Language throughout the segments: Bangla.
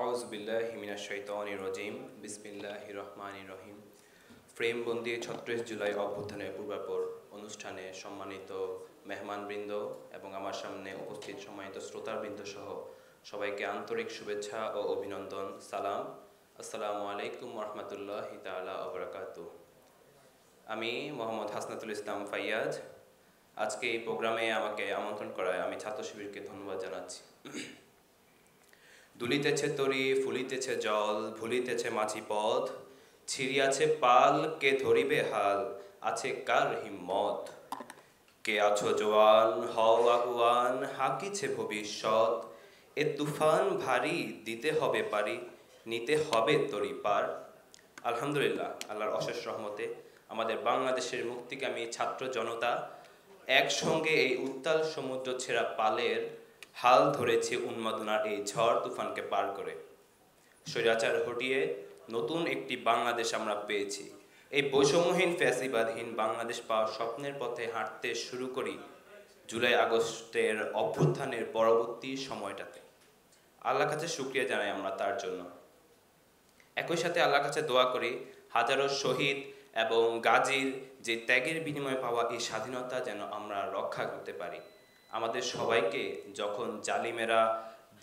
আউযুবিল্লাহি মিনাশ শাইতানির রাজিম বিসমিল্লাহির রহমানির রহিম। ফ্রেমবন্দি ৩৬ জুলাই অভ্যুত্থানের পূর্বাপর অনুষ্ঠানে সম্মানিত মেহমানবৃন্দ এবং আমার সামনে উপস্থিত সম্মানিত শ্রোতাবৃন্দ সহ সবাইকে আন্তরিক শুভেচ্ছা ও অভিনন্দন। সালাম, আসসালামু আলাইকুম রহমতুল্লাহি তাআলা ওয়া বারাকাতুহু। আমি মোহাম্মদ হাসনাতুল ইসলাম ফাইয়াজ। আজকে এই প্রোগ্রামে আমাকে আমন্ত্রণ করায় আমি ছাত্র শিবিরকে ধন্যবাদ জানাচ্ছি। দুলিতেছে তরি, ফুলিতেছে জল, ভুলিতেছে মাঝি পথ, ছিড়িয়াছে পাল, কে ধরিবে হাল, আছে কার হিম্মত। কে আছো জোয়ান, হও আগুয়ান, হাকিছে ভবিষ্যৎ, এ তুফান ভারী, দিতে হবে পারি, নিতে হবে তরি পার। আলহামদুলিল্লাহ, আল্লাহর অশেষ রহমতে আমাদের বাংলাদেশের মুক্তিকামী ছাত্র জনতা একসঙ্গে এই উত্তাল সমুদ্র ছেঁড়া পালের হাল ধরেছে উন্মাদনার এই ঝড় তুফানকে পার করে। স্বৈরাচার হটিয়ে নতুন একটি বাংলাদেশ আমরা পেয়েছি। এই বৈষম্যহীন ফ্যাসিবাদহীন বাংলাদেশ পাওয়ার স্বপ্নের পথে হাঁটতে শুরু করি জুলাই আগস্টের অভ্যুত্থানের পরবর্তী সময়টাতে। আল্লাহর কাছে শুকরিয়া জানাই আমরা তার জন্য। একই সাথে আল্লাহর কাছে দোয়া করি হাজারো শহীদ এবং গাজীর যে ত্যাগের বিনিময়ে পাওয়া এই স্বাধীনতা যেন আমরা রক্ষা করতে পারি। আমাদের সবাইকে যখন জালিমেরা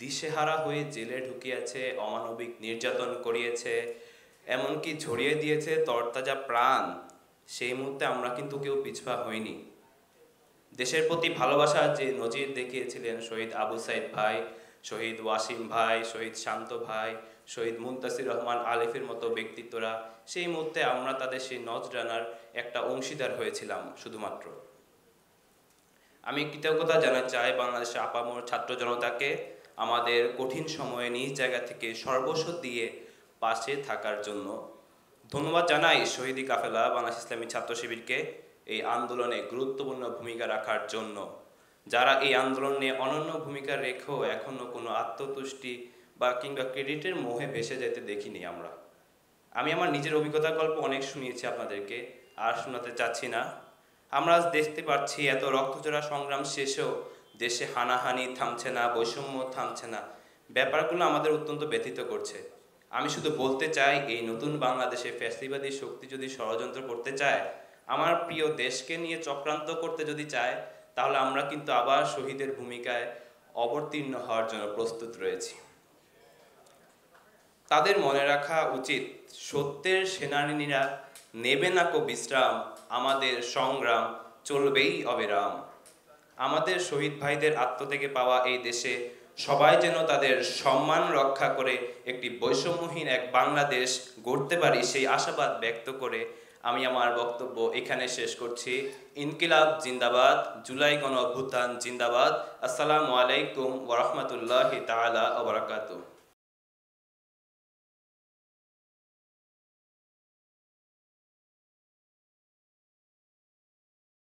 দিশেহারা হয়ে জেলে ঢুকিয়েছে, অমানবিক নির্যাতন করিয়েছে, এমনকি ঝরিয়ে দিয়েছে তরতাজা প্রাণ, সেই মুহূর্তে আমরা কিন্তু কেউ পিছপা হইনি। দেশের প্রতি ভালোবাসার যে নজির দেখিয়েছিলেন শহীদ আবু সাইদ ভাই, শহীদ ওয়াসিম ভাই, শহীদ শান্ত ভাই, শহীদ মুনতাসির রহমান আলিফের মতো ব্যক্তিত্বরা, সেই মুহূর্তে আমরা তাদের সেই নজরানার একটা অংশীদার হয়েছিলাম শুধুমাত্র। আমি কৃতজ্ঞতা জানাতে চাই বাংলাদেশের আপামর ছাত্র জনতাকে আমাদের কঠিন সময়ে নিজ জায়গা থেকে সর্বস্ব দিয়ে পাশে থাকার জন্য। ধন্যবাদ জানাই শহীদি কাফেলা বাংলাদেশ ইসলামী ছাত্র শিবিরকে এই আন্দোলনে গুরুত্বপূর্ণ ভূমিকা রাখার জন্য, যারা এই আন্দোলনে অনন্য ভূমিকা রেখেও এখনো কোনো আত্মতুষ্টি বা কিংবা ক্রেডিটের মোহে ভেসে যেতে দেখিনি আমরা। আমি আমার নিজের অভিজ্ঞতার গল্প অনেক শুনিয়েছি আপনাদেরকে, আর শোনাতে চাচ্ছি না। আমরা আজ দেখতে পাচ্ছি এত রক্তচোরা সংগ্রাম শেষেও দেশে হানাহানি থামছে না, বৈষম্য থামছে না। ব্যাপারগুলো আমাদের অত্যন্ত ব্যথিত করছে। আমি শুধু বলতে চাই, এই নতুন বাংলাদেশে ফ্যাসিবাদী শক্তি যদি ষড়যন্ত্র করতে চায়, আমার প্রিয় দেশকে নিয়ে চক্রান্ত করতে যদি চায়, তাহলে আমরা কিন্তু আবার শহীদের ভূমিকায় অবতীর্ণ হওয়ার জন্য প্রস্তুত রয়েছি। তাদের মনে রাখা উচিত, সত্যের সেনানীরা নেবে না কো বিশ্রাম, আমাদের সংগ্রাম চলবেই অবিরাম। আমাদের শহীদ ভাইদের আত্মত্যাগে পাওয়া এই দেশে সবাই যেন তাদের সম্মান রক্ষা করে একটি বৈষম্যহীন এক বাংলাদেশ গড়তে পারি, সেই আশাবাদ ব্যক্ত করে আমি আমার বক্তব্য এখানে শেষ করছি। ইনকিলাব জিন্দাবাদ, জুলাই গণ অভ্যুত্থান জিন্দাবাদ। আসসালামু আলাইকুম ওয়া রাহমাতুল্লাহি তাআলা ওয়া বারাকাতুহু।